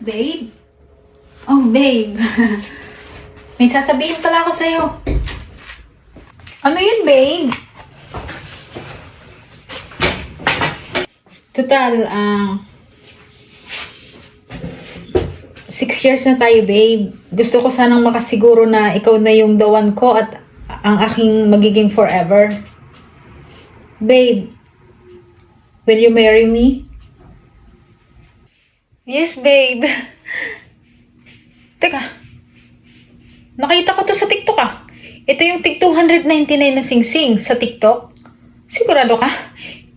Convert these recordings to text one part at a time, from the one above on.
Babe? Oh, babe. May sasabihin pala ako sa'yo. Ano yun, babe? Total, 6 years na tayo, babe. Gusto ko sanang makasiguro na ikaw na yung the one ko at ang aking magiging forever. Babe, will you marry me? Yes, babe. Teka, nakita ko to sa TikTok Ito yung tig 299 na sing-sing sa TikTok. Sigurado ka?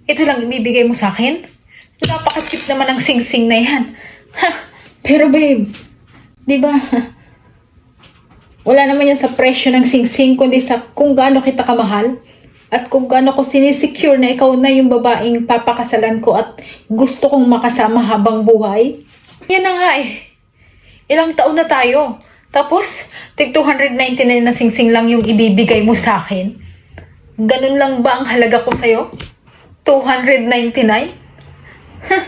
Ito lang ibibigay mo sa akin? Napaka-cheap naman ang sing-sing na yan. Ha, pero babe, di ba? Wala naman yan sa presyo ng sing-sing kundi sa kung gaano kita kamahal at kung gaano ko sinisecure na ikaw na yung babaeng papakasalan ko at gusto kong makasama habang buhay. Yan na nga eh. Ilang taon na tayo. Tapos, tig 299 na sing-sing lang yung ibibigay mo sa akin. Ganun lang ba ang halaga ko sa'yo? 299? Huh.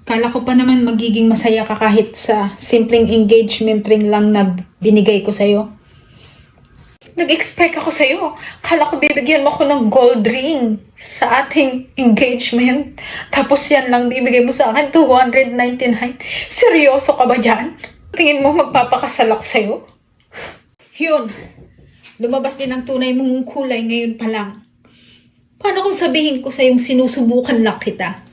Kala ko pa naman magiging masaya ka kahit sa simpleng engagement ring lang na binigay ko sa'yo. Nag-expect ako sa'yo. Kala ko bibigyan mo ako ng gold ring sa ating engagement. Tapos yan lang bibigay mo sa akin, 299. Seryoso ka ba dyan? Tingin mo magpapakasal ako sa'yo? Yun. Lumabas din ang tunay mong kulay ngayon pa lang. Paano kung sabihin ko sa'yong sinusubukan lang kita?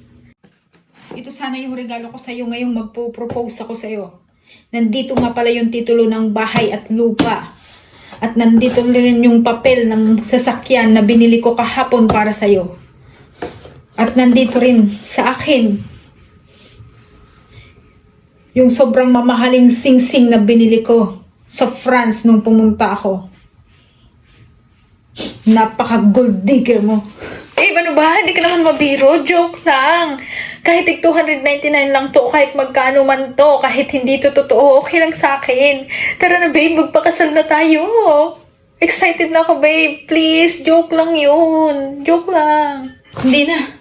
Ito sana yung regalo ko sa'yo ngayong magpo-propose ako sa'yo. Nandito nga pala yung titulo ng bahay at lupa. At nandito rin yung papel ng sasakyan na binili ko kahapon para sa'yo. At nandito rin sa akin yung sobrang mamahaling sing-sing na binili ko sa France nung pumunta ako. Napaka-gold digger mo. Eh, ano ba? Hindi ka naman mabiro. Joke lang. Kahit 299 lang to, kahit magkano man to, kahit hindi to totoo, okay lang sa akin. Tara na, babe, magpakasal na tayo. Excited na ako, babe. Please, joke lang yun. Joke lang. Hindi na.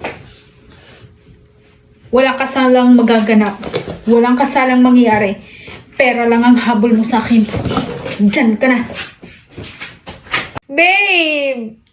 Walang kasalang magaganap. Walang kasalang mangyayari. Pera lang ang habol mo sa akin. Diyan ka na. Babe!